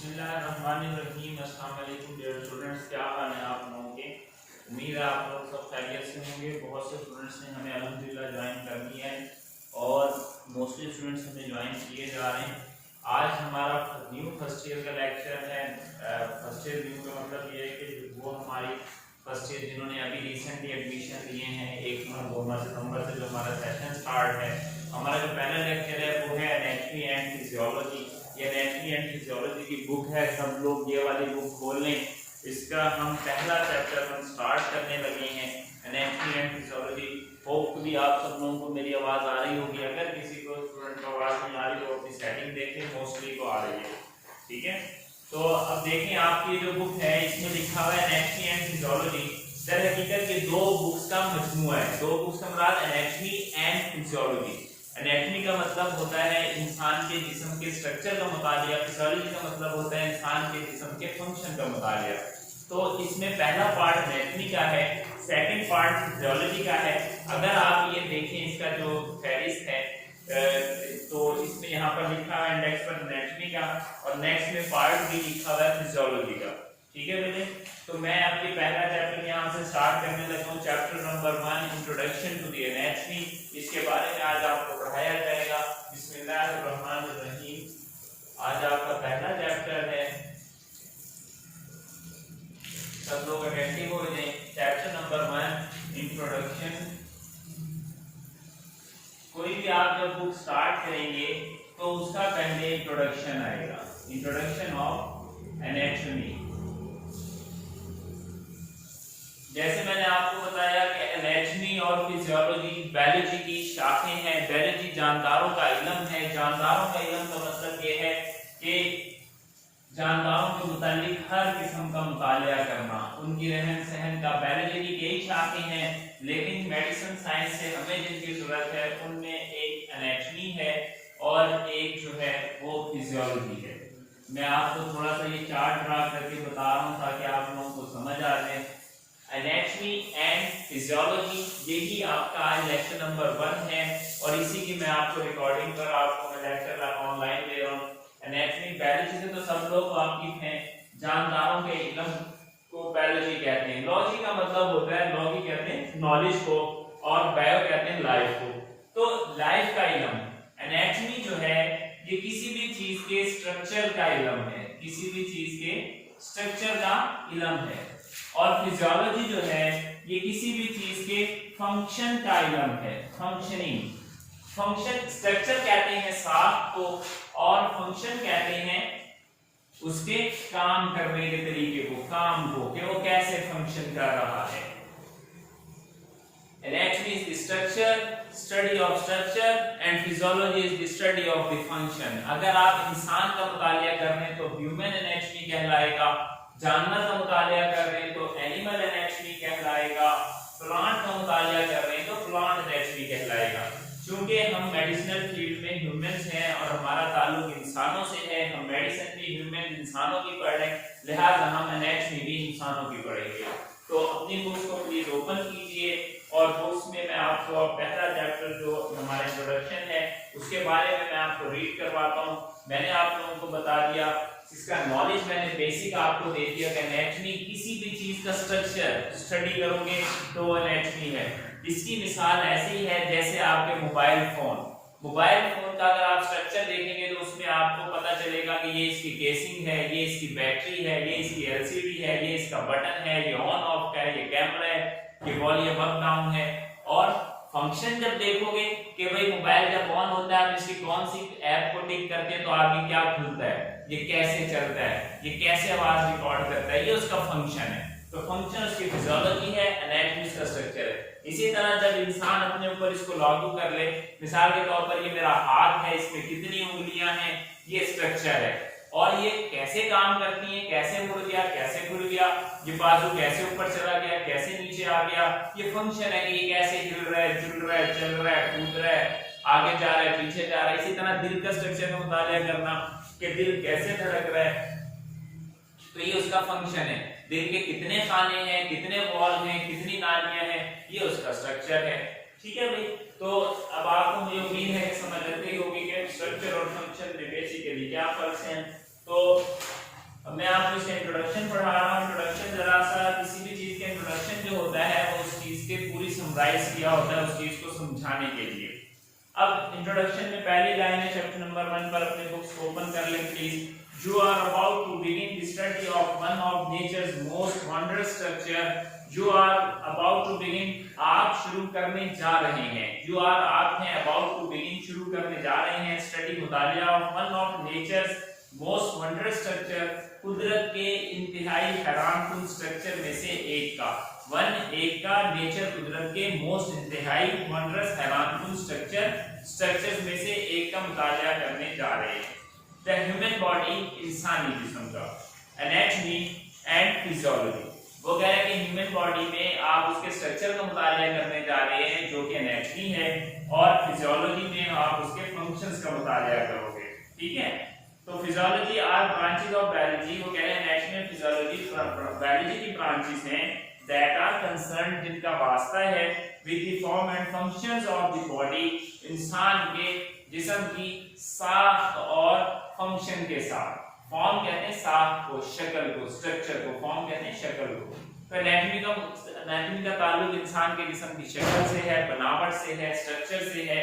बिस्मिल्लाहिर्रहमानिर्रहीम। अस्सलाम वालेकुम डियर स्टूडेंट्स, क्या हाल है आप लोगों के। उम्मीद है आप लोग सब खैरियत से होंगे। बहुत से स्टूडेंट्स ने हमें अल्हम्दुलिल्लाह ज्वाइन कर लिया है और मोस्टली स्टूडेंट्स हमें ज्वाइन किए जा रहे हैं। आज हमारा न्यू फर्स्ट ईयर का लेक्चर है। फर्स्ट ईयर न्यू का मतलब ये है कि वो हमारी फर्स्ट ईयर जिन्होंने अभी रिसेंटली एडमिशन लिए हैं 1 सितंबर से जो हमारा सेशन स्टार्ट है। हमारा जो पहला लेक्चर है वो है एनाटॉमी एंड फिजियोलॉजी। ये एनाटॉमी एंड फिजियोलॉजी की बुक है, सब लोग ये वाली बुक खोल लें। इसका हम पहला चैप्टर हम स्टार्ट करने लगे हैं, एनाटॉमी एंड फिजियोलॉजी। होपफुली आप सब लोगों को मेरी आवाज़ आ रही होगी। अगर किसी को स्टूडेंट को आवाज़ नहीं आ रही तो अपनी सेटिंग देखें, मोस्टली को आ रही है। ठीक है, तो अब देखें आपकी जो बुक है इसमें लिखा हुआ है एनाटॉमी एंड फिजियोलॉजी। दर हकीकत ये दो बुक्स का मजमूआ है। दो बुक्स का मतलब एनाटॉमी एंड फिजियोलॉजी। एनाटॉमी का मतलब होता है इंसान के जिस्म के स्ट्रक्चर का मुतालिया, फिजियोलॉजी का मतलब होता है इंसान के जिस्म के फंक्शन का मुतालिया। तो इसमें पहला पार्ट एनाटॉमी का है, सेकंड पार्ट फिजियोलॉजी का है। अगर आप ये देखें इसका जो फहरिस्त है तो इसमें यहाँ पर लिखा है इंडेक्स पर एनाटॉमी का और नेक्स्ट में पार्ट भी लिखा हुआ है फिजियोलॉजी का। ठीक है बेटे, तो मैं आपके पहला चैप्टर यहाँ से स्टार्ट करने लगा हूँ। Chapter number 1 introduction to the anatomy. इसके बारे में आज आपको पढ़ाया जाएगा। बिस्मिल्लाहिर्रहमानिर्रहीम। आज आपका पहला चैप्टर है, सब लोग अटेंटिव हो जाएं। Chapter number 1 introduction. कोई भी आप जब बुक स्टार्ट करेंगे तो उसका पहले इंट्रोडक्शन आएगा, इंट्रोडक्शन ऑफ एनाटॉमी। जैसे मैंने आपको बताया कि एनाटॉमी और फिजियोलॉजी बायोलॉजी की शाखें हैं। बायोलॉजी जानदारों का इल्म है। जानदारों का इल्म का मतलब ये है कि जानदारों के मुतालिक हर किस्म का मुतालिया करना, उनकी रहन सहन का। बायोलॉजी की कई शाखें हैं, लेकिन मेडिसिन साइंस से हमें जिनकी जरूरत है उनमें एक एनाटॉमी है और एक जो है वो फिजियोलॉजी है। मैं आपको थोड़ा सा ये चार्ट ड्रा करके बता रहा हूँ ताकि आप लोगों को समझ आ जाए। एनाटॉमी एंड फिजियोलॉजी, यही आपका आज लेक्चर नंबर 1 है और इसी की मैं आपको रिकॉर्डिंग पर आपको मैं लेक्चर ऑनलाइन दे रहा हूँ। एनाटॉमी बायोलॉजी से तो सब लोग वाकिफ हैं। जानदारों के इल्म को बायोलॉजी कहते हैं। लॉजी का मतलब होता है, लॉजी कहते हैं नॉलेज को और बायो कहते हैं लाइफ को। तो लाइफ का इल्म, एनाटॉमी जो है ये किसी भी चीज के स्ट्रक्चर का इल्म है, किसी भी चीज के स्ट्रक्चर का इल्म है। और फिजियोलॉजी जो है ये किसी भी चीज के फंक्शन का इल्म है, फंक्शनिंग। फंक्शन, स्ट्रक्चर कहते हैं साख को और फंक्शन कहते हैं उसके काम करने के तरीके को, काम को, कि वो कैसे फंक्शन कर रहा है। Anatomy is the structure, study of structure and physiology is the study of the function. अगर आप इंसान का मुतालिया कर रहे हैं तो ह्यूमन एनाटॉमी कहलाएगा, जानवर का मुतालिया कर रहे हैं तो एनिमल एनाटॉमी कहलाएगा, प्लांट का मुतालिया कर रहे हैं तो प्लांट एनाटॉमी कहलाएगा। क्योंकि हम मेडिसिनल फील्ड में ह्यूमंस हैं और हमारा ताल्लुक इंसानों से है, हम मेडिसिन भी ह्यूमन इंसानों की पढ़ रहे हैं, लिहाजा हम एनाटॉमी भी इंसानों की पढ़ेंगे। तो अपनी बुक्स को प्लीज ओपन कीजिए और बुक्स में मैं आपको पहला चैप्टर जो हमारा इंट्रोडक्शन है उसके बारे में मैं आपको रीड करवाता हूँ। मैंने आप लोगों को बता दिया, इसका नॉलेज मैंने बेसिक आपको दे दिया कि एनाटॉमी किसी भी चीज का स्ट्रक्चर स्टडी करोगे तो वो एनाटॉमी है। इसकी मिसाल ऐसी है जैसे आपके मोबाइल फोन का अगर आप स्ट्रक्चर देखेंगे तो उसमें आपको पता चलेगा कि ये इसकी केसिंग है, ये इसकी बैटरी है, ये इसकी एलसीडी है, ये इसका बटन है, ये ऑन ऑफ है, ये कैमरा है, ये वॉल्यूम अप डाउन है। और फंक्शन जब देखोगे कि भाई मोबाइल जब ऑन होता है, आप इसकी कौन सी ऐप को टिक करते हैं तो आगे क्या खुलता है, ये कैसे चलता है, ये कैसे आवाज रिकॉर्ड करता है, ये उसका फंक्शन है। तो फंक्शन उसकी फिजियोलॉजी है, एनाटॉमी उसका स्ट्रक्चर है। इसी तरह जब इंसान अपने ऊपर इसको लागू कर ले, मिसाल के तौर पर ये मेरा हाथ है, इसमें कितनी उंगलियां हैं, ये स्ट्रक्चर है और ये कैसे काम करती हैं, कैसे मुड़ गया, कैसे खुल गया, ये बाजू कैसे ऊपर चला गया, कैसे नीचे आ गया, ये फंक्शन है कि ये कैसे हिल रहा है, जुल रहा है, चल रहा है, कूद रहा है, आगे जा रहा है, पीछे जा रहा है। इसी तरह दिल का स्ट्रक्चर का मुतालिया करना कि दिल कैसे धड़क रहा है, तो ये उसका फंक्शन है। दिल के कितने खाने हैं, कितने वॉल हैं, कितनी नालियां हैं, ये उसका स्ट्रक्चर है। ठीक है भाई, तो अब आपको मुझे उम्मीद है कि समझ लगती होगी कि स्ट्रक्चर और फंक्शन में बेसिकली क्या फर्क है। तो अब मैं आपको इसका इंट्रोडक्शन पढ़ा रहा हूँ। इंट्रोडक्शन जरा सा, किसी भी चीज के इंट्रोडक्शन जो होता है वो उस चीज के पूरी समराइज किया होता है उस चीज को समझाने के लिए। अब इंट्रोडक्शन में पहली लाइन है चैप्टर नंबर 1 पर, अपने बुक्स को ओपन कर लें please. You are about to begin the study of one of nature's most wondrous structure. You are about to begin, आप शुरू करने जा रहे हैं। You are, आप हैं, about to begin, शुरू करने जा रहे हैं study मुतालिया of one of nature's most wondrous structure, कुदरत के इंतहाई हैरानकुन स्ट्रक्चर में से एक का। एक का नेचर, कुदरत के मोस्ट इंतहाई वंडरस हैरानकुन स्ट्रक्चर्स में से एक का मुतालिया करने जा रहे हैं। The human body, इंसानी जिस्म का, anatomy and physiology। वो कह रहे हैं कि ह्यूमन बॉडी में आप उसके स्ट्रक्चर का मुतालिया करने जा रहे हैं जो कि एनाटॉमी है, और फिजियोलॉजी में आप उसके फंक्शंस का मुतालिया करोगे। ठीक है, तो physiology are branches of biology. वो कह रहे हैं एनाटॉमी और फिजियोलॉजी बायोलॉजी की ब्रांचेस हैं that are concerned, जिनका वास्ता है with the form and functions of the body, इंसान के जिस्म की साख और फंक्शन के साथ। फॉर्म कहते हैं साख को, शक्ल को, स्ट्रक्चर को, फॉर्म कहते हैं शक्ल को। तो एनाटॉमी का ताल्लुक इंसान के जिस्म की शक्ल से है, बनावट से है, स्ट्रक्चर से है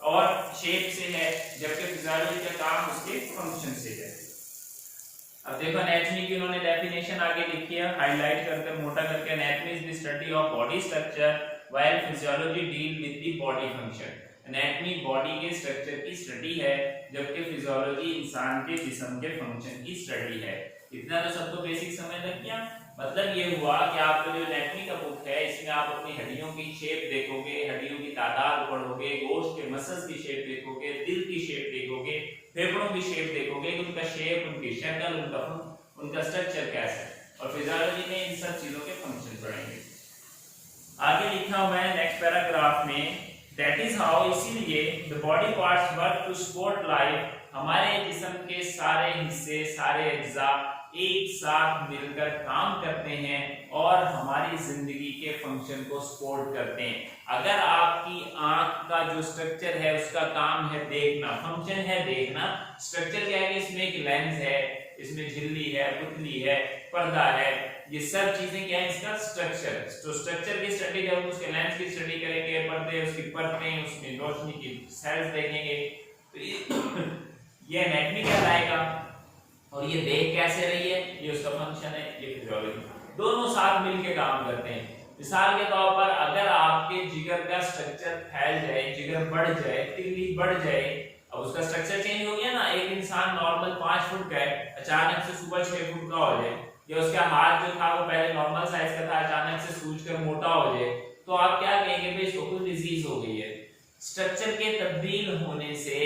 और शेप से है, जबकि फिजियोलॉजी का काम उसके फंक्शन से है। अब देखो एनाटॉमी की उन्होंने डेफिनेशन आगे लिखी है, हाईलाइट करके मोटा करके। Anatomy is the study of body structure while physiology deal with the body function. Anatomy body के स्ट्रक्चर की स्टडी है, जबकि फिजियोलॉजी इंसान के जिस्म के फंक्शन की स्टडी है। इतना तो सबको बेसिक समझ लग गया। मतलब ये हुआ कि आपको जो एनाटॉमी का बुक है इसमें आप अपनी हड्डियों की शेप देखोगे, हड्डियों की तादाद पढ़ोगे, गोश्त के मसल्स की शेप देखोगे, दिल की शेप देखोगे, फेफड़ों की शेप देखोगे, उनका शेप, उनकी शक्ल, उनका स्ट्रक्चर कैसा है, और फिजियोलॉजी में इन सब चीजों के फंक्शन पढ़ेंगे। आगे लिखा हुआ है नेक्स्ट पैराग्राफ में, दैट इज हाउ, इसीलिए the body parts work to support life, हमारे जिस्म के सारे हिस्से, सारे अज्जा एक साथ मिलकर काम करते हैं और हमारी जिंदगी के फंक्शन को सपोर्ट करते हैं। अगर आपकी आंख का जो स्ट्रक्चर है उसका काम है देखना, फंक्शन है देखना, स्ट्रक्चर क्या है कि इसमें एक लेंस है, इसमें झिल्ली है, पुतली है, पर्दा है, ये सब चीजें क्या है इसका स्ट्रक्चर। तो स्ट्रक्चर की स्टडी जब हम उसके लेंस की स्टडी करेंगे, पर्दे, उसकी परतें, उसमें रोशनी की सेल्स देखेंगे, तो ये एनाटॉमी कहलाएगा। और ये देख कैसे रही है, ये उसका फंक्शन है, ये फिजियोलॉजी। दोनों साथ मिलके काम करते हैं। मिसाल के तौर पर अगर आपके जिगर का स्ट्रक्चर फैल जाए, जिगर बढ़ जाए, तिल्ली बढ़ जाए, अब उसका स्ट्रक्चर चेंज हो गया ना। एक इंसान नॉर्मल 5 फुट का है, अचानक से सुबह 6 फुट का हो जाए, या उसका हाथ जो था वो पहले नॉर्मल साइज का था, अचानक से सूज कर मोटा हो जाए, तो आप क्या कहेंगे भाई इसको कोई डिजीज हो गई है। स्ट्रक्चर के तब्दील होने से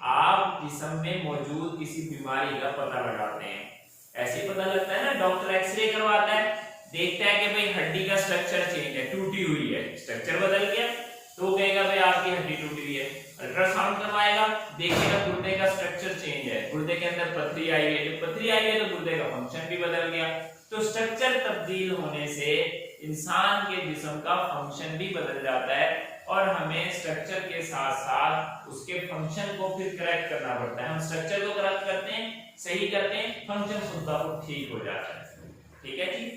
आप जिस्म में मौजूद किसी बीमारी का पता लगाते हैं। ऐसे पता लगता है ना, डॉक्टर एक्सरे करवाता है, देखता है कि भाई हड्डी का स्ट्रक्चर चेंज है, टूटी हुई है, स्ट्रक्चर बदल गया, तो वो कहेगा भाई आपकी हड्डी टूटी हुई है। अल्ट्रासाउंड करवाएगा, देखेगा गुर्दे का स्ट्रक्चर चेंज है, गुर्दे के अंदर पथरी आई है, जब पथरी आई है तो गुर्दे का फंक्शन भी बदल गया। तो स्ट्रक्चर तब्दील होने से इंसान के जिस्म का फंक्शन भी बदल जाता है, और हमें स्ट्रक्चर के साथ साथ उसके फंक्शन को फिर करेक्ट करना पड़ता है। हम स्ट्रक्चर को करेक्ट करते हैं, सही करते हैं, फंक्शन खुद ब खुद ठीक हो जाता है। ठीक है जी।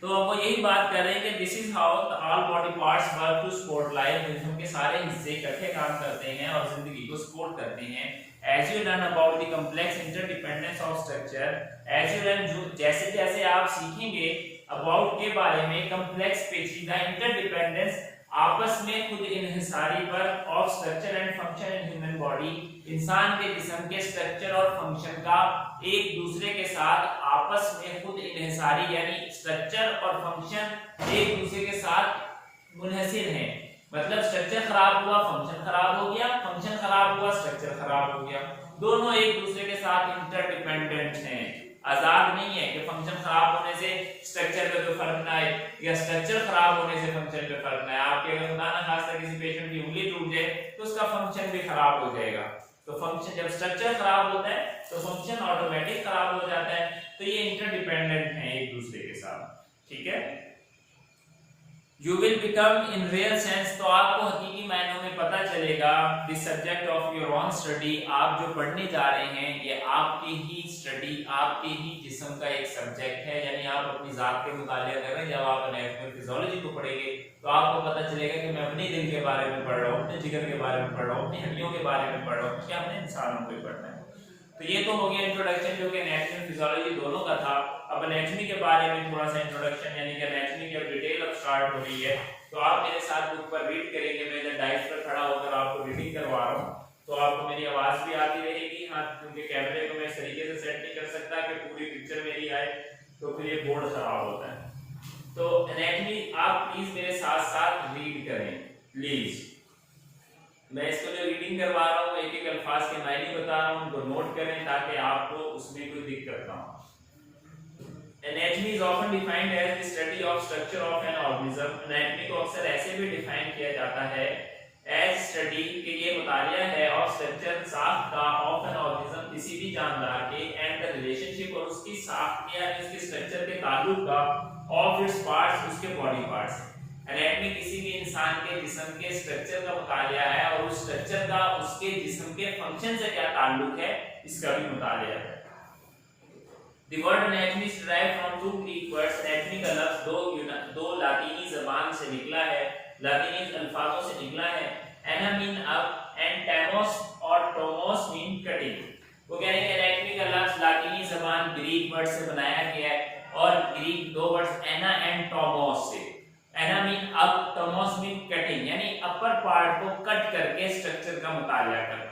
तो वो यही बात कर रहे हैं कि this is how all body parts work to support life. जिस्म के सारे हिस्से इकट्ठे काम करते हैं और जिंदगी को सपोर्ट करते हैं। As you learn about the complex interdependence of structure, as you learn, जैसे जैसे आप सीखेंगे about के बारे में, complex पेचीदा interdependence, आपस में खुद इन्हिसारी पर of structure and function in human body, इंसान के जिस्म के स्ट्रक्चर और फंक्शन का एक दूसरे के साथ आपस में खुद इन्हिसारी, यानी स्ट्रक्चर और फंक्शन एक दूसरे के साथ मुनहसिर हैं। मतलब स्ट्रक्चर खराब हुआ, फंक्शन खराब हो गया, फंक्शन खराब हुआ, स्ट्रक्चर खराब हो गया। दोनों एक दूसरे के साथ इंटरडिपेंडेंट हैं, आजाद नहीं है कि फंक्शन खराब होने से स्ट्रक्चर पे कोई फर्क ना आए, या स्ट्रक्चर खराब होने से फंक्शन पे फर्क ना आए। आपके अगर खुदा ना खास्ता किसी पेशेंट की उंगली टूट जाए तो उसका फंक्शन भी खराब हो जाएगा। तो फंक्शन, जब स्ट्रक्चर खराब होता है तो फंक्शन ऑटोमेटिक खराब हो जाता है। तो ये इंटरडिपेंडेंट हैं एक दूसरे के साथ। ठीक है। You will become in real sense, तो आपको हकीकी मायनों में पता चलेगा the subject of your own study, आप जो पढ़ने जा रहे हैं ये आपकी ही स्टडी, आपके ही जिस्म का एक सब्जेक्ट है, यानी आप अपनी जात के मुतालिया कर रहे हैं। जब आप एनाटॉमी फिजियोलॉजी को पढ़ेंगे तो आपको पता चलेगा कि मैं अपने दिल के बारे में पढ़ रहा हूँ, अपने जिगर के बारे में पढ़ रहा हूँ, अपनी हड्डियों के बारे में पढ़ रहा हूँ, क्या अपने इंसानों को ही पढ़ना है। तो ये तो हो गया इंट्रोडक्शन जो कि एनाटॉमी फिजियोलॉजी दोनों का था। अब एनाटॉमी के बारे में थोड़ा सा इंट्रोडक्शन, यानी कि एनाटॉमी की अब डिटेल अब स्टार्ट हो रही है। तो आप मेरे साथ बुक पर रीड करेंगे, मैं इधर डाइस पर खड़ा होकर आपको रीडिंग करवा रहा हूँ, तो आपको मेरी आवाज भी आती रहेगी। हाँ, क्योंकि कैमरे को मैं इस तरीके से सेट नहीं कर सकता कि पूरी पिक्चर मेरी आए, तो फिर ये बोर्ड खराब होता है। तो एनाटॉमी आप प्लीज मेरे साथ साथ रीड करें प्लीज। मैं इसको जो रीडिंग करवा रहा हूँ एक एक अल्फाज के मायने बता रहा हूँ, उनको नोट करें ताकि आपको उसमें कोई दिक्कत ना हो। Anatomy is often defined as the study of structure of an organism. Anatomy को अक्सर ऐसे भी डिफाइन किया जाता है as study कि ये मुतालिया है of structure साख्त का of an organism किसी भी जानदार के and the relationship और उसकी साख्त के यानी उसके स्ट्रक्चर के ताल्लुक का of its parts उसके बॉडी पार्ट्स। एनाटॉमी किसी भी इंसान के जिस्म के स्ट्रक्चर का मुतालिया है और उस स्ट्रक्चर का उसके जिस्म के फंक्शन से क्या ताल्लुक है इसका भी मुतालिया है। The word anatomy is derived from two Greek words. Anatomy का लफ्ज दो लातीनी ज़बान से निकला है, लातीनी अल्फाजों से निकला है। Ana mean up and tamos और tomos mean cutting। वो कह रहे हैं एनाटॉमी का लफ्ज लातीनी ज़बान ग्रीक वर्ड से बनाया गया है और ग्रीक दो वर्ड्स एना एंड टोमोस से। एना मीन अप, टोमोस मीन कटिंग, यानी अपर पार्ट को कट करके स्ट्रक्चर का मुतालिया करना।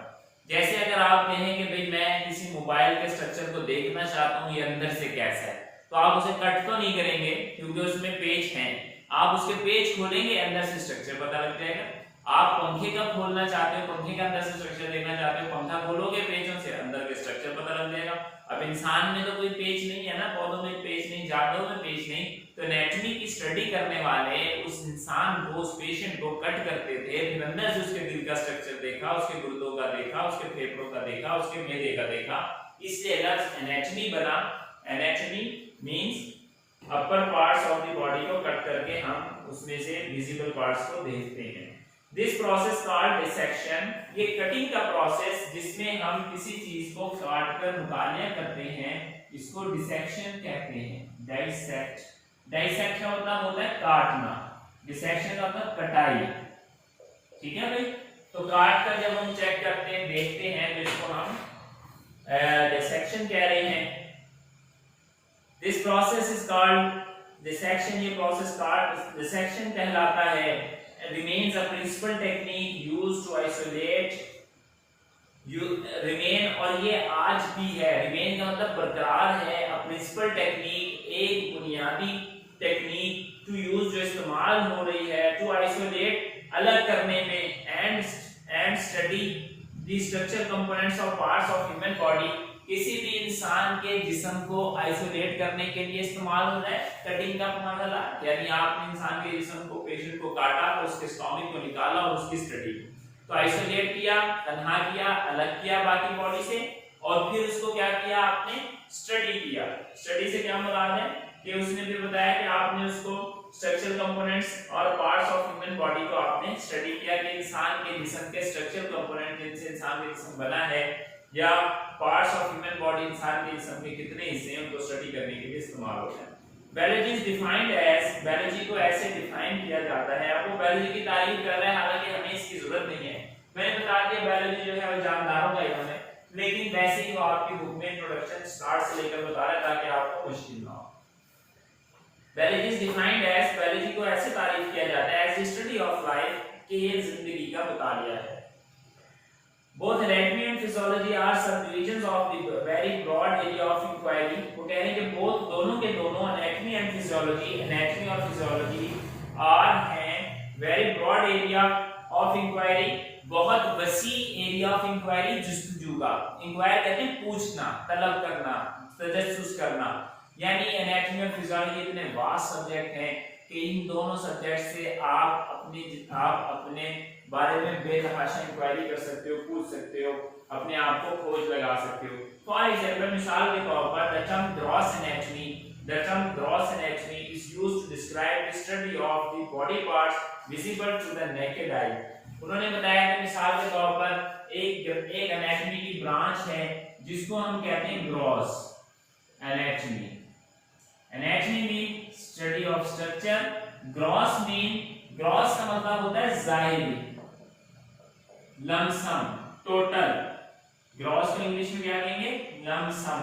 जैसे अगर आप कहें कि भाई मैं किसी मोबाइल के स्ट्रक्चर को देखना चाहता हूँ ये अंदर से कैसा है, तो आप उसे कट तो नहीं करेंगे क्योंकि उसमें पेच हैं, आप उसके पेच खोलेंगे अंदर से स्ट्रक्चर पता लग जाएगा। आप पंखे का खोलना चाहते हो, पंखे का अंदर से स्ट्रक्चर देखना चाहते हो, पंखा खोलोगे पेचों से अंदर के स्ट्रक्चर पता लग जाएगा। अब इंसान में तो कोई पेच नहीं है ना, पौधों में पेच नहीं, जानवरों में पेच नहीं, तो एनाटॉमी की स्टडी करने वाले उस इंसान को, उस पेशेंट को कट करते थे, फिर अंदर से उसके दिल का स्ट्रक्चर देखा, उसके गुर्दों का देखा, उसके फेफड़ों का देखा, उसके मैदे का देखा, इसलिए लफ्ज एनाटॉमी बना। Anatomy means upper parts of the body को कट करके हम उसमें से विजिबल पार्ट्स को देखते हैं। दिस प्रोसेस कॉल्ड डिसेक्शन, ये कटिंग का प्रोसेस जिसमें हम किसी चीज को काट कर मुतालिया करते हैं इसको डिसेक्शन कहते हैं। डाइसेक्ट, डाइसेक्ट का मतलब होता है काटना, डिसेक्शन का मतलब कटाई, ठीक है भाई। तो काट कर जब हम चेक करते हैं देखते हैं तो इसको हम डिसेक्शन कह रहे हैं। This process is called dissection, ये प्रोसेस कॉल्ड डिसेक्शन कहलाता है। Remains a principal technique used to isolate remain, और ये आज भी है। remain का मतलब बरकरार है, a principal technique एक बुनियादी टेक्निक to use जो इस्तेमाल हो रही है to isolate अलग करने में and study the structural components of parts of human body, किसी भी इंसान के जिस्म को आइसोलेट करने के लिए इस्तेमाल हो रहा है कटिंग का मामला। यानी आपने इंसान के जिस्म को, पेशेंट को काटा तो उसके स्टोमिक को निकाला और उसकी स्टडी तो आइसोलेट किया, तन्हा किया, अलग किया बाकी बॉडी से, और फिर उसको क्या किया आपने स्टडी किया। स्टडी से क्या मुराद है कि उसने भी बताया कि आपने उसको स्ट्रक्चरल कंपोनेंट्स और पार्ट्स ऑफ ह्यूमन बॉडी को आपने स्टडी किया कि इंसान के जिस्म के स्ट्रक्चरल कंपोनेंट जिनसे इंसान का जिस्म बना है या पार्ट्स ऑफ ह्यूमन बॉडी इंसान के जिस्म के कितने हिस्से हैं उनको स्टडी करने के लिए इस्तेमाल होता है। Biology is defined as, biology को ऐसे डिफाइन किया जाता है। अब वो बायोलॉजी की तारीफ कर रहा है, हालांकि हमें इसकी जरूरत नहीं है, मैंने बता दिया बायोलॉजी जो है वो जानदारों का इल्म है, लेकिन वैसे ही वो आपकी बुक में इंट्रोडक्शन स्टार्ट से लेकर बता रहा है ताकि आपको मुश्किल ना हो। Biology is defined as, biology को ऐसे तारीफ किया जाता है as the study of life, कि ये जिंदगी का मुतालिया है। Both anatomy and physiology are subdivisions of the very broad area of inquiry। वो कह रहे हैं कि both दोनों के दोनों anatomy and physiology, anatomy और physiology हैं very broad area of inquiry, बहुत वसी area of inquiry जुस्तजू का। inquire कहते हैं पूछना, तलब करना, तजस्सुस करना, यानी anatomy और physiology इतने वास्ट सब्जेक्ट हैं कि इन दोनों सब्जेक्ट से आप अपने बारे में बेतहाशा इंक्वायरी कर सकते हो, पूछ सकते हो, अपने आप को खोज लगा सकते हो। फॉर एग्जांपल, मिसाल के तौर पर the term gross anatomy, The term gross anatomy is used to describe the study of the body parts visible to the naked eye. उन्होंने बताया कि मिसाल के तौर पर एक एनाटॉमी की ब्रांच है जिसको हम कहते हैं gross anatomy. Anatomy mean study of structure. Gross का मतलब होता है जाहिरी, लमसम, टोटल. ग्रॉस को इंग्लिश में क्या कहेंगे? लमसम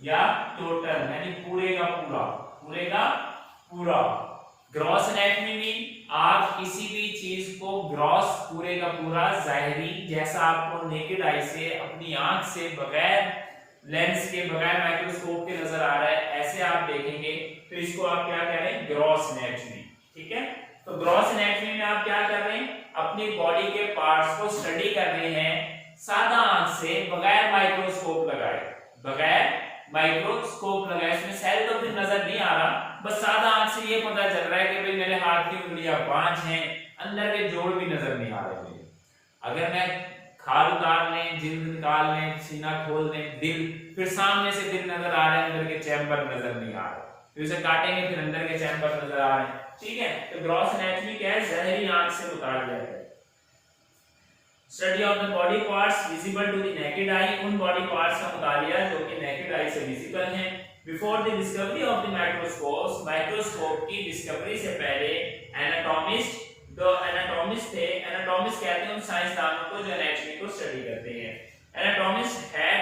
या टोटल, यानी पूरे का पूरा. ग्रॉस एनाटॉमी मीन आप किसी भी चीज को ग्रॉस, पूरे का पूरा, जाहिरी, जैसा आपको नेकेड आई से, अपनी आंख से, बगैर लेंस के, बगैर माइक्रोस्कोप के नजर आ रहा है, ऐसे आप देखेंगे तो इसको आप क्या कह रहे हैं? Gross anatomy. ठीक है. तो ग्रॉस एनाटॉमी में आप क्या कर रहे हैं? अपनी बॉडी के पार्ट्स को स्टडी कर रहे हैं सादा आंख से, बगैर माइक्रोस्कोप लगाए. इसमें सेल तो फिर नजर नहीं आ रहा, बस सादा आंख से ये पता चल रहा है कि भाई मेरे हाथ की उंगलियां 5 हैं, अंदर के जोड़ भी नजर नहीं आ रहे मुझे. अगर मैं खाल उतार लें, जिल्द निकाल लें, सीना खोल लें, दिल, फिर सामने से दिल नजर आ रहा है, अंदर के चैम्बर नजर नहीं आ रहे. फिर उसे काटेंगे, फिर अंदर के चैम्बर नजर आ रहे हैं. ठीक है. तो ग्रॉस एनाटॉमी क्या है? ज़ाहिरी आंख से उतार लिया है. Study of the body parts visible to the naked eye. उन बॉडी पार्ट्स का मुतालिया जो कि नेकेड आई से विजिबल हैं. Before the discovery of the microscope की डिस्कवरी से पहले एनाटॉमिस्ट थे. एनाटॉमिस्ट कहते हैं उन साइंसदानों को जो एनाटॉमी को स्टडी करते हैं. Anatomist had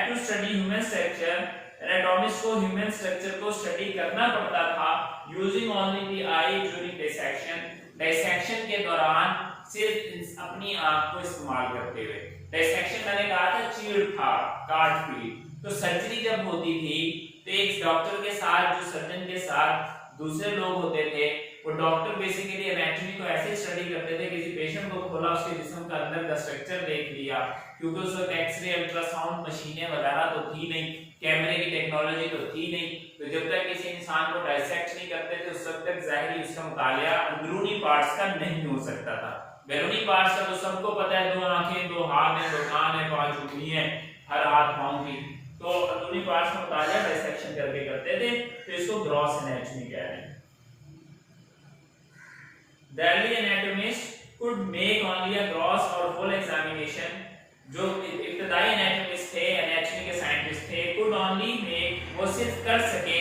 to study human structure. Anatomist को ह्यूमन स्ट्रक्चर को स्टडी करना पड़ता था using only the eye during dissection. Dissection के दौरान सिर्फ अपनी आंख को इस्तेमाल करते हुए. डिसेक्शन मैंने कहा था चीड़-फाड़, काट-पीट. तो सर्जरी जब होती थी तो एक डॉक्टर के साथ, जो सर्जन के साथ दूसरे लोग होते थे, वो डॉक्टर बेसिकली एनाटॉमी को ऐसे स्टडी करते थे. किसी पेशेंट को खोला, उसके जिस्म का अंदर का स्ट्रक्चर देख लिया, क्योंकि उस वक्त एक्सरे, अल्ट्रासाउंड मशीनें वगैरह तो थी नहीं, कैमरे की टेक्नोलॉजी तो थी नहीं. तो जब तक किसी इंसान को डायसेक्ट नहीं करते थे उस वक्त तक ज़ाहिरी उसका मुतालिया अंदरूनी पार्ट्स का नहीं हो सकता था. बैरूनी पार्ट्स का तो सबको पता है, 2 आंखें, 2 हाथ हैं, 2 कान हैं, 5 उंगलियां हैं, हर हाथ पांव की. तो अंदरूनी पार्ट्स का मुतालिया डायसेक्शन करके करते थे. तो इसको ग्रॉस एनाटॉमी कह रहे हैं. The early anatomists could make only a gross or whole examination. जो इब्तदाई एनाटॉमिस्ट थे, एनाटॉमी के साइंटिस्ट थे, could only make, वो सिर्फ कर सके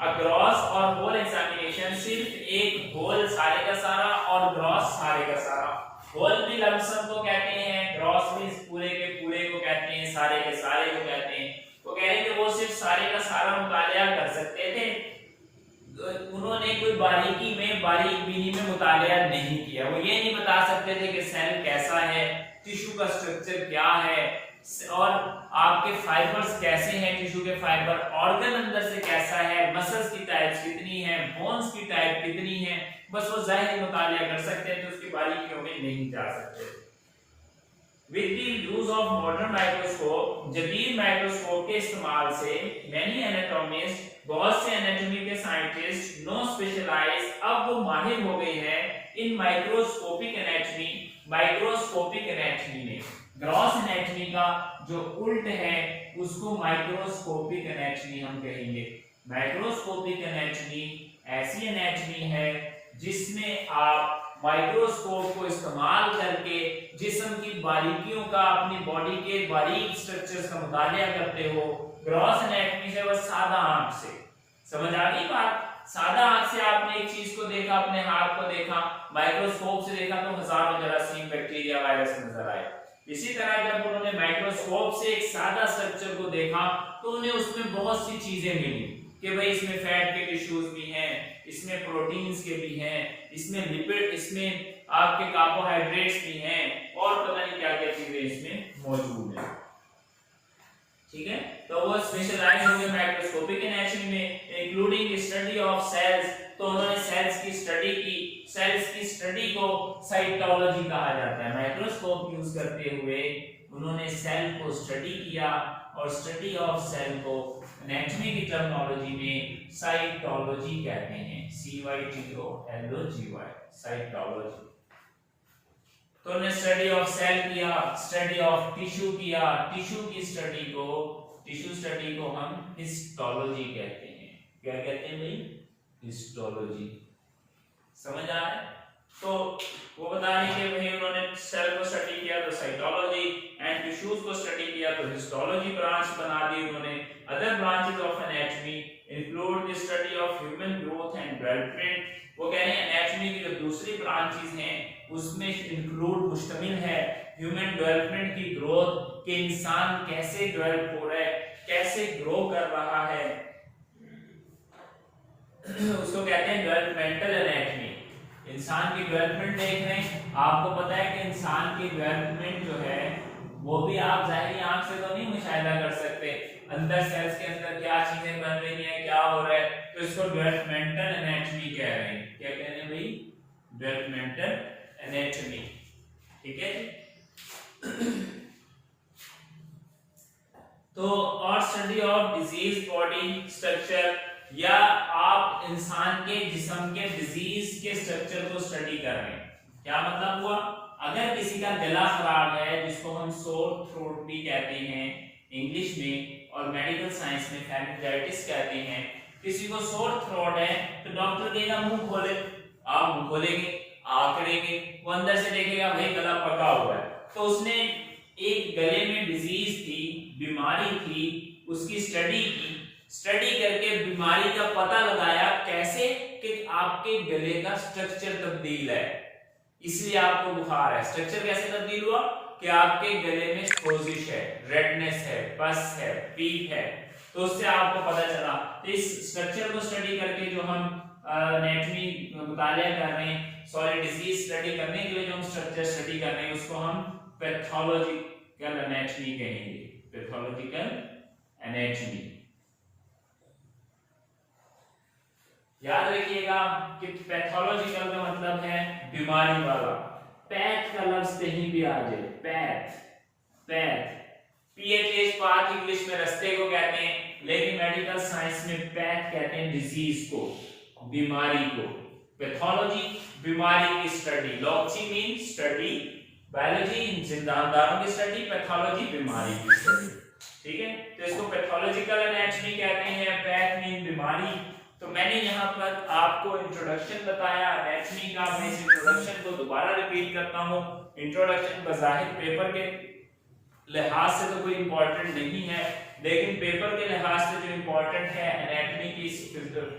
a gross और whole examination, सिर्फ एक whole सारे का सारा और gross सारे का सारा. whole भी लमसम को कहते हैं, gross भी पूरे के पूरे को कहते हैं, सारे के सारे को कहते हैं. वो कह रहे हैं कि वो सिर्फ सारे का सारा मुतालिया कर सकते थे. उन्होंने कोई बारीक बीनी में मुतालिया नहीं किया. वो ये नहीं बता सकते थे कि सेल कैसा है, टिश्यू का स्ट्रक्चर क्या है, और आपके फाइबर्स कैसे हैं, टिश्यू के फाइबर, ऑर्गन अंदर से कैसा है, मसल्स की टाइप्स कितनी है, बोन्स की टाइप कितनी है. बस वो ज़ाहिरी मुतालिया कर सकते हैं, तो उसकी बारीकियों में नहीं जा सकते. With the use of modern microscope, जदीद माइक्रोस्कोप के इस्तेमाल से many anatomists, बहुत से एनाटॉमी के साइंटिस्ट, नो स्पेशलाइज, अब वो माहिर हो गए हैं इन माइक्रोस्कोपिक एनाटॉमी में. ग्रॉस एनाटॉमी का जो उल्ट है उसको माइक्रोस्कोपिक एनाटॉमी हम कहेंगे. माइक्रोस्कोपिक एनाटॉमी ऐसी एनाटॉमी है जिसमें आप माइक्रोस्कोप को इस्तेमाल करके जिस्म की बारीकियों का, अपनी बॉडी के बारीक स्ट्रक्चर्स का मुतालिया करते हो. ग्रॉस एनाटॉमी से बस सादा आंख से, समझ आ गई बात? सादा आंख से आपने एक चीज को देखा, अपने हाथ को देखा, माइक्रोस्कोप से देखा तो हजारों जरासीम, बैक्टीरिया, वायरस नजर आए. इसी तरह जब उन्होंने माइक्रोस्कोप से एक सादा स्ट्रक्चर को देखा तो उन्हें उसमें बहुत सी चीजें मिली कि भाई इसमें फैट के टिश्यूज भी हैं, इसमें प्रोटीन्स के भी हैं, इसमें लिपिड, इसमें आपके कार्बोहाइड्रेट्स भी हैं, और पता नहीं क्या क्या चीजें इसमें मौजूद हैं. ठीक है. तो वो स्पेशलाइज हो गए माइक्रोस्कोपिक एनाटॉमी में, इंक्लूडिंग स्टडी ऑफ सेल्स. तो उन्होंने सेल्स की स्टडी की. सेल्स की स्टडी को साइटोलॉजी कहा जाता है. माइक्रोस्कोप यूज करते हुए उन्होंने सेल को स्टडी किया, और स्टडी ऑफ सेल को एनाटॉमी की टर्मिनोलॉजी में साइटोलॉजी कहते हैं. CYTOLOGY, cytology. तो ने स्टडी ऑफ सेल किया, स्टडी ऑफ टिश्यू किया, टिश्यू की स्टडी को टिश्यू स्टडी को हम हिस्टोलॉजी कहते हैं। क्या कहते हैं भाई? हिस्टोलॉजी। समझ आ रहा है? तो वो बता रहे हैं कि भाई उन्होंने सेल को स्टडी किया तो साइटोलॉजी, एंड टिश्यूज को स्टडी किया तो हिस्टोलॉजी ब्रांच बना दी उन्होंने। Other branches of anatomy include the study of human growth and development. वो कह रहे हैं एनाटॉमी की जो दूसरी ब्रांचेस हैं उसमें इंक्लूड मुश्तमिल है ह्यूमन डेवलपमेंट की ग्रोथ, कि इंसान कैसे डेवलप हो रहा है, कैसे ग्रो कर रहा है, उसको कहते हैं डेवलपमेंटल एनाटॉमी। इंसान की डेवलपमेंट देख रहे हैं। आपको पता है कि इंसान की डेवलपमेंट जो है वो भी आप जाहिर आंख से तो नहीं मुशाहिदा कर सकते, अंदर सेल्स के अंदर क्या चीजें बन रही हैं, क्या हो रहा है, तो इसको डेवलपमेंटल एनाटॉमी कह रहे हैं। क्या कह रहे हैं भाई? Developmental anatomy. ठीक है। तो और study of disease body structure, या आप इंसान के जिस्म के डिजीज के स्ट्रक्चर को स्टडी कर रहे हैं। क्या मतलब हुआ? अगर किसी का गला खराब है, जिसको हम सोर थ्रोट भी कहते हैं इंग्लिश में, और मेडिकल साइंस में फेरिंजाइटिस कहते हैं, किसी को सोर थ्रोट है तो डॉक्टर कहेगा मुंह खोले, आप मुंह खोलेंगे, करेंगे, वो अंदर से देखेगा भाई गला पका हुआ है, तो उसने एक गले में डिजीज थी, बीमारी थी, उसकी स्टडी की, स्टडी करके बीमारी का पता लगाया। कैसे? कि आपके गले का स्ट्रक्चर तब्दील है, इसलिए आपको बुखार है। स्ट्रक्चर कैसे तब्दील हुआ? कि आपके गले में सोजिश है, रेडनेस है, पस है, पीप है, तो उससे आपको पता चला। तो इस स्ट्रक्चर को स्टडी करके जो हम एनाटॉमी मुतालिया कर रहे हैं, सॉरी डिजीज स्टडी करने के लिए जो हम स्ट्रक्चर स्टडी कर रहे हैं, उसको हम पैथोलॉजिकल एनाटॉमी कहेंगे। Pathological anatomy. याद रखिएगा कि पैथोलॉजिकल का मतलब है बीमारी वाला। पैथ का लफ्ज कहीं भी आ जाए, path, path, PH path English में रास्ते को कहते हैं, लेकिन मेडिकल साइंस में पैथ कहते हैं डिजीज को, बीमारी को। पैथोलॉजी बीमारी की study, logy mean study, biology जानदारों की स्टडी, पैथोलॉजी बीमारी की स्टडी। ठीक है, तो इसको पैथोलॉजिकल एनाटॉमी कहते हैं, पैथ मीन बीमारी। तो मैंने यहाँ पर आपको इंट्रोडक्शन बताया एनाटॉमी का, मैं इस इंट्रोडक्शन को दोबारा रिपीट करता हूँ। इंट्रोडक्शन बज़ाहिर पेपर के लिहाज से तो कोई इंपॉर्टेंट नहीं है, लेकिन पेपर के लिहाज से जो इंपॉर्टेंट है एनाटॉमी की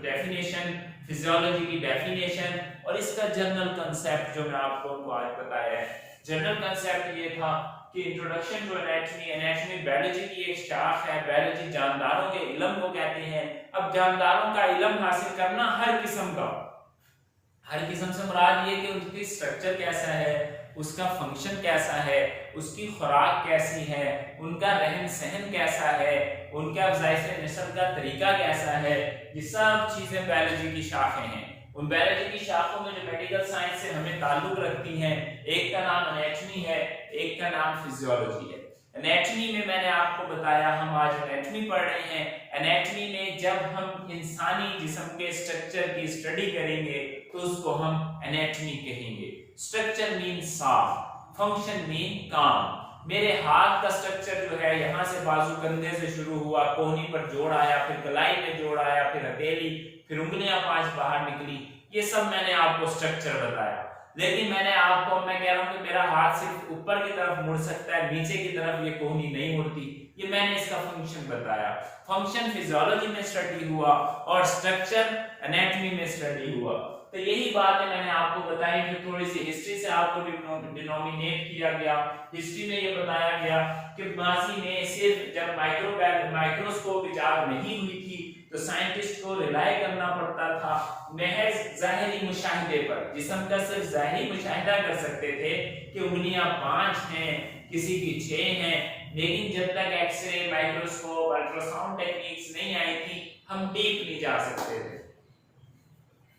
डेफिनेशन, फिजियोलॉजी की डेफिनेशन, और इसका जनरल कांसेप्ट जो मैं आपको आज बताया है। जनरल कांसेप्ट ये था कि introduction to anatomy, anatomy biology की एक शाख है, बायोलॉजी जानदारों के इल्म को कहते हैं। अब जानदारों का इल्म हासिल करना हर किस्म का, हर किस्म से मुराद ये कि उसकी स्ट्रक्चर कैसा है, उसका फंक्शन कैसा है, उसकी खुराक कैसी है, उनका रहन सहन कैसा है, उनका अफ़ज़ाइश नस्ल का तरीका कैसा है, ये सब चीजें बायोलॉजी की शाखें हैं। उन बायोलॉजी की शाखों में जो मेडिकल साइंस से हमें ताल्लुक रखती हैं, एक का नाम एनाटॉमी है, एक का नाम फिजियोलॉजी है। एनाटॉमी में मैंने आपको बताया, हम आज एनाटॉमी पढ़ रहे हैं। एनाटॉमी में जब हम इंसानी जिस्म के स्ट्रक्चर की स्टडी करेंगे तो उसको हम एनाटॉमी कहेंगे। स्ट्रक्चर मीन साफ, फंक्शन मीन काम। मेरे हाथ का स्ट्रक्चर जो है, यहाँ से बाजू कंधे से शुरू हुआ, कोहनी पर जोड़ आया, फिर कलाई में जोड़ आया, फिर हथेली, फिर उंगलियां 5 बाहर निकली, ये सब मैंने आपको स्ट्रक्चर बताया। लेकिन मैंने आपको, मैं कह रहा हूं कि मेरा हाथ सिर्फ ऊपर की तरफ मुड़ सकता है, नीचे की तरफ ये कोहनी नहीं मुड़ती, ये मैंने इसका फंक्शन बताया। फंक्शन फिजियोलॉजी में स्टडी हुआ और स्ट्रक्चर एनाटॉमी में स्टडी हुआ। तो यही बात है मैंने आपको बताई। फिर थोड़ी सी हिस्ट्री से आपको डिनोमिनेट किया गया। हिस्ट्री में ये बताया गया कि माजी में सिर्फ जब माइक्रोस्कोप इजाद नहीं हुई थी तो साइंटिस्ट को रिलाय करना पड़ता था महज ज़ाहिरी मुशाहिदे पर। जिस्म का सिर्फ ज़ाहिरी मुशाहिदा कर सकते थे कि उंगलियां 5 हैं, किसी की 6 हैं, लेकिन जब तक एक्सरे, माइक्रोस्कोप, अल्ट्रासाउंड टेक्निक्स नहीं आई थी, हम डीप नहीं जा सकते थे।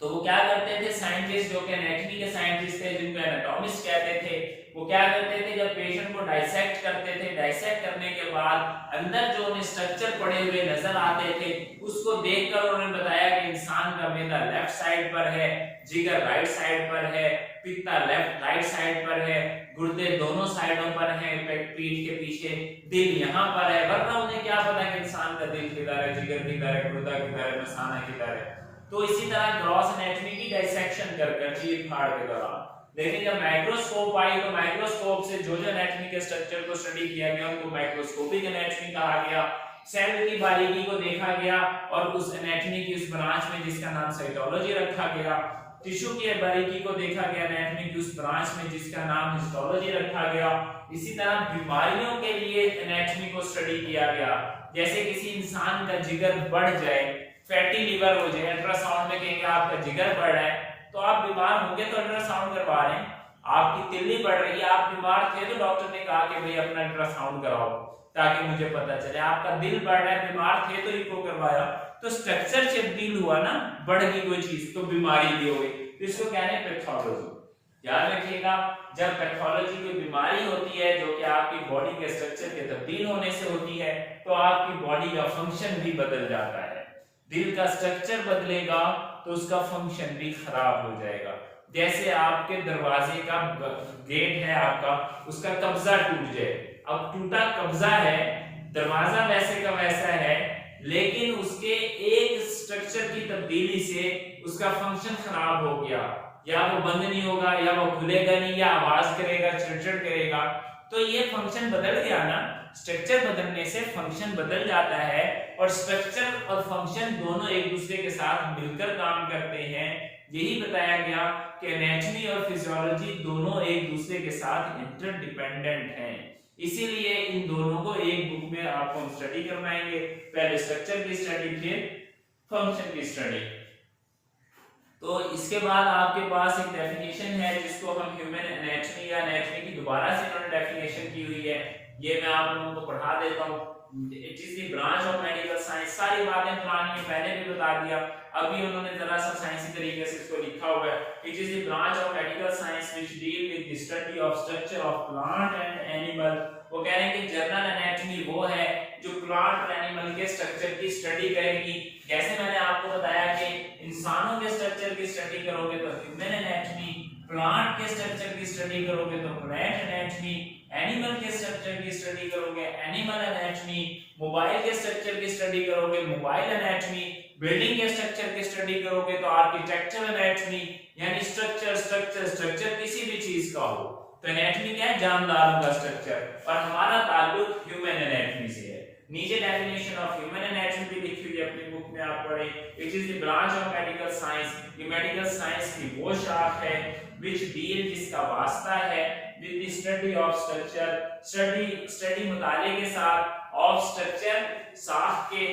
तो वो क्या करते थे साइंटिस्ट, जो कि एनाटॉमी के साइंटिस्ट थे, जिनको एनाटॉमिस्ट कहते थे, वो क्या करते थे, जब पेशेंट को डाइसेक्ट करते थे, डाइसेक्ट करने के बाद अंदर जो उन्हें स्ट्रक्चर पड़े हुए नजर आते थे, उसको देखकर उन्होंने बताया कि इंसान का मैदा लेफ्ट साइड पर है, जिगर राइट साइड पर है, पित्ता लेफ्ट राइट साइड पर है, गुर्दे दोनों साइडों पर हैं, पीठ के पीछे, दिल यहाँ पर है, वरना उन्हें क्या पता कि इंसान का दिल किधर है, जिगर किधर है, गुर्दा किधर है, मसाना किधर है। तो इसी तरह ग्रॉस एनाटॉमी की डाइसेक्शन कर चीर फाड़ के दौरान। लेकिन जब माइक्रोस्कोप आई तो माइक्रोस्कोप से जो एनाटॉमी के स्ट्रक्चर को स्टडी किया गया उनको माइक्रोस्कोपिक एनाटॉमी कहा गया। सेल की बारीकी को देखा गया और उस एनाटॉमी की उस ब्रांच में जिसका नाम साइटोलॉजी रखा गया, टिश्यू की बारीकी को देखा गया एनाटॉमी की उस ब्रांच में जिसका नाम हिस्टोलॉजी रखा गया। इसी तरह बीमारियों के लिए एनाटॉमी को स्टडी किया गया। जैसे किसी इंसान का जिगर बढ़ जाए, फैटी लिवर हो जाए, अल्ट्रासाउंड में कहेंगे आपका जिगर बढ़ रहा है, तो आप बीमार होंगे तो अल्ट्रासाउंड करवा रहे हैं। आपकी तिल्ली बढ़ रही है, आप बीमार थे तो डॉक्टर ने कहा कि भाई अपना अल्ट्रासाउंड कराओ ताकि मुझे पता चले। आपका दिल बढ़ रहा है, बीमार थे तो इको करवाया। तो स्ट्रक्चर तब्दील हुआ ना, बढ़ गई कोई चीज तो बीमारी भी हो गई, तो इसको कहते हैं पैथोलॉजी। याद रखिएगा, जब पैथोलॉजी कोई बीमारी होती है जो कि आपकी बॉडी के स्ट्रक्चर के तब्दील होने से होती है, तो आपकी बॉडी का फंक्शन भी बदल जाता है। दिल का स्ट्रक्चर बदलेगा तो उसका फंक्शन भी खराब हो जाएगा। जैसे आपके दरवाजे का गेट है आपका, उसका कब्जा टूट जाए, अब टूटा कब्जा है, दरवाजा वैसे का वैसा है, लेकिन उसके एक स्ट्रक्चर की तब्दीली से उसका फंक्शन खराब हो गया, या वो बंद नहीं होगा, या वो खुलेगा नहीं, या आवाज करेगा, चिड़चिड़ करेगा, तो ये फंक्शन बदल गया ना। स्ट्रक्चर बदलने से फंक्शन बदल जाता है, और स्ट्रक्चर और फंक्शन दोनों एक दूसरे के साथ मिलकर काम करते हैं। यही बताया गया कि एनाटॉमी और फिजियोलॉजी दोनों एक दूसरे के साथ इंटरडिपेंडेंट हैं। इसीलिए इन दोनों को एक बुक में आपको हम स्टडी करवाएंगे, पहले स्ट्रक्चर की स्टडी फिर फंक्शन की स्टडी। तो इसके बाद आपके पास एक डेफिनेशन है जिसको हम ह्यूमन एनाटॉमी या एनाटॉमी की दोबारा से उन्होंने डेफिनेशन की हुई है, ये मैं आप लोगों को पढ़ा देता हूँ। It is the branch of medical science. सारी बातें पुरानी पहले भी बता दिया, अभी उन्होंने जरा सा साइंसी तरीके से इसको लिखा हुआ है। It is the branch of medical science which deal with the study of structure of plant and animal. वो कह रहे हैं कि जनरल एनाटॉमी वो है जो प्लांट और एनिमल के स्ट्रक्चर की स्टडी करेगी। जैसे मैंने आपको बताया कि इंसानों के स्ट्रक्चर की स्टडी करोगे तो ह्यूमन एनाटॉमी, प्लांट के स्ट्रक्चर की स्टडी करोगे तो प्लांट एनाटॉमी, एनिमल के स्ट्रक्चर की स्टडी करोगे एनिमल एनाटॉमी, मोबाइल के स्ट्रक्चर की स्टडी करोगे मोबाइल एनाटॉमी, बिल्डिंग के स्ट्रक्चर की स्टडी करोगे तो आर्किटेक्चरल एनाटॉमी। यानी स्ट्रक्चर किसी भी चीज का हो तो एनाटॉमी क्या है, जानदारों का स्ट्रक्चर, और हमारा ताल्लुक ह्यूमन एनाटॉमी से है। नीचे डेफिनेशन ऑफ ह्यूमन एनाटॉमी भी लिखी हुई है अपनी बुक में, आप पढ़ें। It is the branch of medical science. ये मेडिकल साइंस की वो शाख है which deal जिसका वास्ता है with the study of structure, study मुताले के साथ, of structure साख के,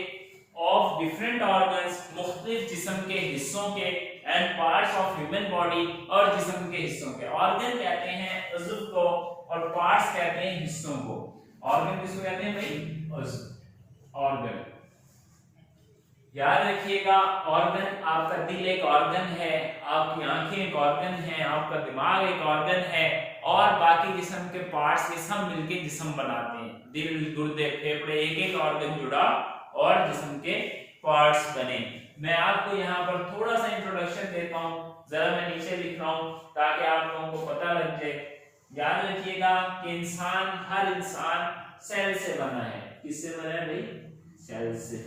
of different organs मुख्तलिफ जिस्म के हिस्सों के, and parts of human body और जिस्म के हिस्सों के। organ कहते हैं उज़्व को और parts कहते हैं हिस्सों को। organ किसको कहते हैं भाई, उज़्व, organ। याद रखिएगा, ऑर्गन, आपका दिल एक ऑर्गन है, आपकी आंखें एक ऑर्गन है, आपका दिमाग एक ऑर्गन है, और बाकी जिस्म के पार्ट्स ये सब मिलके जिस्म बनाते हैं। दिल, गुर्दे, फेफड़े, एक एक ऑर्गन जुड़ा और जिस्म के पार्ट्स बने। मैं आपको यहाँ पर थोड़ा सा इंट्रोडक्शन देता हूँ, जरा मैं नीचे लिख रहा हूँ ताकि आप लोगों को पता लग जाए। याद रखिएगा कि इंसान, हर इंसान सेल से बना है। किससे बना है भाई, सेल से।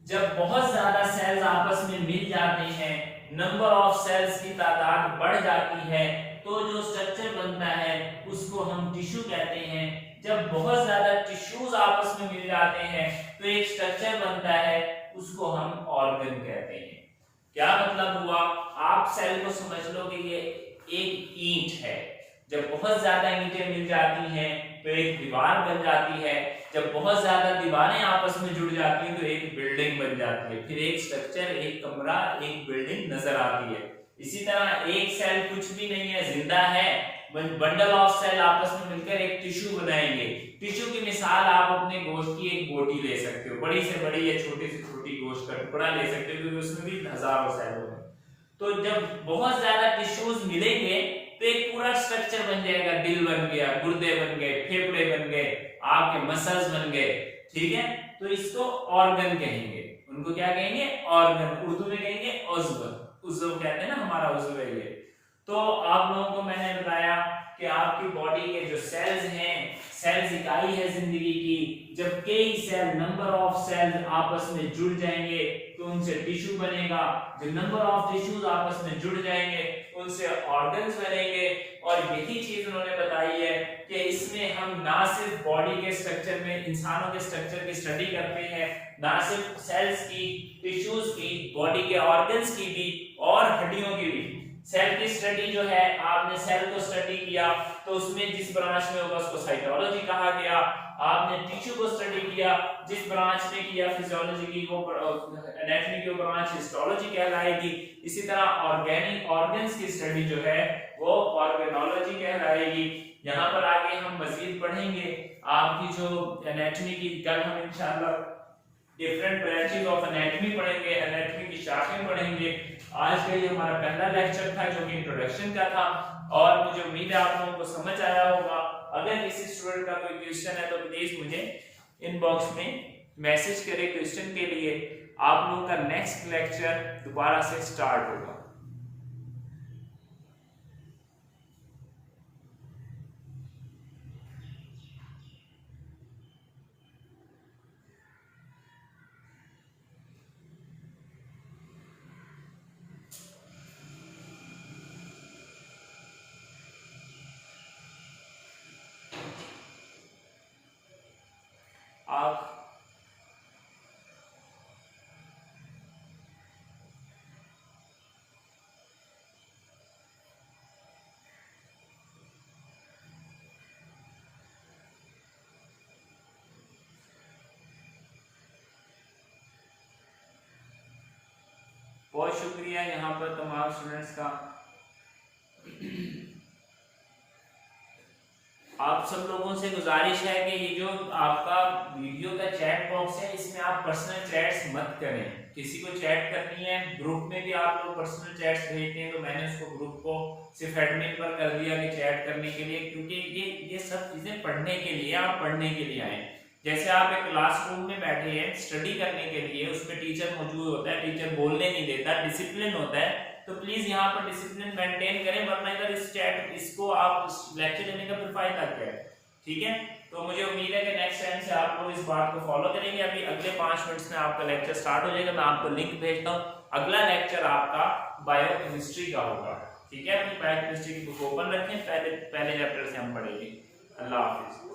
जब बहुत ज्यादा सेल्स आपस में मिल जाते हैं, नंबर ऑफ सेल्स की तादाद बढ़ जाती है, तो जो स्ट्रक्चर बनता है उसको हम टिश्यू कहते हैं। जब बहुत ज्यादा टिश्यूज आपस में मिल जाते हैं तो एक स्ट्रक्चर बनता है, उसको हम ऑर्गन कहते हैं। क्या मतलब हुआ, आप सेल को समझ लो कि ये एक ईंट है। जब बहुत ज्यादा ईंटें मिल जाती हैं तो एक दीवार बन जाती है। जब बहुत ज्यादा दीवारें आपस में जुड़ जाती हैं तो एक बिल्डिंग बन जाती है। फिर एक स्ट्रक्चर, एक कमरा, एक बिल्डिंग नजर आती है। इसी तरह एक सेल कुछ भी नहीं है, जिंदा है, बंडल ऑफ सेल आपस में मिलकर एक टिश्यू बनाएंगे। टिश्यू की मिसाल आप अपने गोश्त की एक बोटी ले सकते हो, बड़ी से बड़ी या छोटी से छोटी गोश्त का टुकड़ा ले सकते हो, क्योंकि उसमें भी हजारों सेल होंगे। तो जब बहुत ज्यादा टिश्यूज मिलेंगे तो एक पूरा स्ट्रक्चर बन जाएगा। दिल बन गया, गुर्दे बन गए, फेफड़े बन गए, आपके मसल्स बन गए, ठीक है। तो इसको ऑर्गन कहेंगे। उनको क्या कहेंगे, ऑर्गन। उर्दू में कहेंगे उज़्व। उज़्व कहते हैं ना, हमारा उज़्व है ये। तो आप लोगों को मैंने बताया कि आपकी बॉडी के जो सेल्स हैं, सेल्स इकाई है जिंदगी की, जब कई सेल, नंबर ऑफ सेल्स आपस में जुड़ जाएंगे तो उनसे टिश्यू बनेगा, जब नंबर ऑफ टिश्यूज आपस में जुड़ जाएंगे उनसे ऑर्गन्स बनेंगे। और यही चीज उन्होंने बताई है कि इसमें हम ना सिर्फ बॉडी के स्ट्रक्चर में, इंसानों के स्ट्रक्चर की स्टडी करते हैं, ना सिर्फ सेल्स की, टिश्यूज की, बॉडी के ऑर्गन्स की भी और हड्डियों की भी। सेल की स्टडी जो है, आपने सेल को स्टडी किया तो उसमें जिस ब्रांच में होगा उसको साइटोलॉजी कहा गया। आपने टिश्यू को स्टडी किया, जिस ब्रांच में किया फिजियोलॉजी की, वो एनाटॉमी की ब्रांच हिस्टोलॉजी कहलाएगी। इसी तरह ऑर्गेनिक ऑर्गन्स की स्टडी जो है वो ऑर्गेनोलॉजी कहलाएगी। यहाँ पर आगे हम मजीद पढ़ेंगे आपकी जो एनाटॉमी की, कल हम इंशाल्लाह डिफरेंट ब्रांचेस ऑफ एनाटॉमी पढ़ेंगे, एनाटॉमी की शाखाएं पढ़ेंगे। आज का ये हमारा पहला लेक्चर था जो कि इंट्रोडक्शन का था, और मुझे उम्मीद है आप लोगों को समझ आया होगा। अगर किसी स्टूडेंट का कोई क्वेश्चन है तो प्लीज मुझे इनबॉक्स में मैसेज करें क्वेश्चन के लिए। आप लोगों का नेक्स्ट लेक्चर दोबारा से स्टार्ट होगा। आप बहुत शुक्रिया यहाँ पर तमाम स्टूडेंट्स का। आप सब लोगों से गुजारिश है कि ये जो आपका वीडियो का चैट बॉक्स है इसमें आप पर्सनल चैट्स मत करें। किसी को चैट करनी है, ग्रुप में भी आप लोग पर्सनल चैट्स भेजते हैं तो मैंने उसको ग्रुप को सिर्फ एडमिन पर कर दिया कि चैट करने के लिए, क्योंकि ये सब चीजें पढ़ने के लिए, आप पढ़ने के लिए आए। जैसे आप एक क्लासरूम में बैठे हैं स्टडी करने के लिए, उसमें टीचर मौजूद होता है, टीचर बोलने नहीं देता, डिसिप्लिन होता है, तो प्लीज यहाँ पर डिसिप्लिन मेंटेन करें, वरना इधर इस चैट इसको आप लेक्चर लेने का फिर फायदा क्या है। ठीक है, तो मुझे उम्मीद है कि नेक्स्ट टाइम से आप लोग इस बात को फॉलो करेंगे। अभी अगले 5 मिनट्स में आपका लेक्चर स्टार्ट हो जाएगा, मैं आपको लिंक भेजता हूँ। अगला लेक्चर आपका बायोकेमिस्ट्री का होगा। ठीक है, अपनी बायोकेमिस्ट्री की बुक ओपन रखें, पहले चैप्टर से हम पढ़ेंगे। अल्लाह हाफिज।